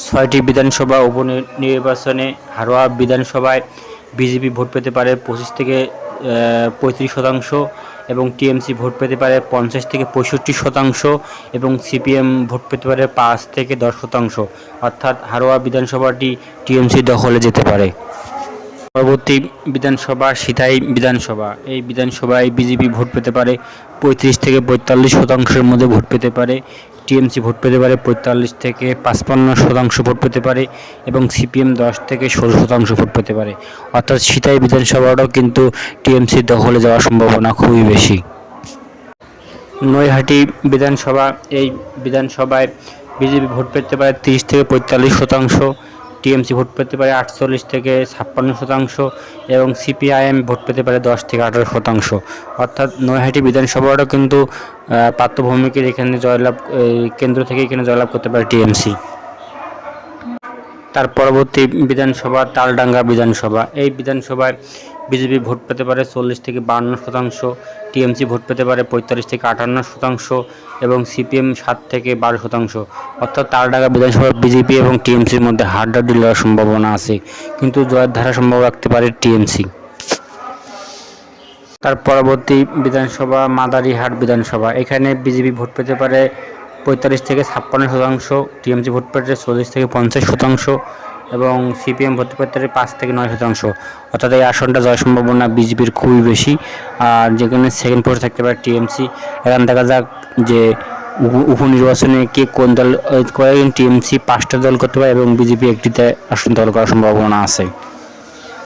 ছয়টি বিধানসভা উপনির্বাচনে হারোয়া বিধানসভায় বিজেপি ভোট পেতে পারে 25 থেকে 35% এবং টিএমসি ভোট পেতে পারে 50 থেকে 65% এবং সিপিএম ভোট পেতে পারে 5 থেকে 10%। অর্থাৎ হারোয়া বিধানসভাটি টিএমসি দখলে যেতে পারে। পরবর্তী বিধানসভা সিতাই বিধানসভা। এই বিধানসভায় বিজেপি ভোট পেতে পারে 35 থেকে 45% মধ্যে ভোট পেতে পারে, টিএমসি ভোট পেতে পারে 45 থেকে 55% ভোট পেতে পারে এবং সিপিএম 10 থেকে 16% ভোট পেতে পারে। অর্থাৎ সিতাই বিধানসভাটাও কিন্তু টিএমসির দখলে যাওয়ার সম্ভাবনা খুবই বেশি। নৈহাটি বিধানসভা। এই বিধানসভায় বিজেপি ভোট পেতে পারে 30 থেকে 45%, টিএমসি ভোট পেতে পারে 48 থেকে 56% এবং সিপিআইএম ভোট পেতে পারে 10 থেকে 18%। অর্থাৎ নৈহাটি বিধানসভাটা কিন্তু পার্থভৌমিকের এখানে কেন্দ্র থেকে এখানে জয়লাভ করতে পারে টিএমসি। তার পরবর্তী বিধানসভা তালডাঙ্গা বিধানসভা। এই বিধানসভায় বিজেপি ভোট পেতে পারে 40 থেকে 52%, টিএমসি ভোট পেতে পারে 45 থেকে 58% এবং সিপিএম 7 থেকে 12%। অর্থাৎ তালডাঙ্গা বিধানসভা বিজেপি এবং টিএমসির মধ্যে হাড্ডাহাড্ডি লড়ার সম্ভাবনা আছে, কিন্তু জয়ের ধারা সম্ভব রাখতে পারে টিএমসি। তার পরবর্তী বিধানসভা মাদারিহাট বিধানসভা। এখানে বিজেপি ভোট পেতে পারে 45 থেকে 56%, টিএমসি ভোট পেতে 40 থেকে 50% এবং সিপিএম ভোট পেতে পারে 5 থেকে 9%। অর্থাৎ এই আসনটা জয় সম্ভাবনা বিজেপির খুবই বেশি, আর যেখানে সেকেন্ড পোস্টে থাকতে পারে টিএমসি। এখন দেখা যাক যে উপনির্বাচনে কে কোন দল করে। টিএমসি 5টা দল করতে পারে এবং বিজেপি একটিতে আসন দল করার সম্ভাবনা আছে।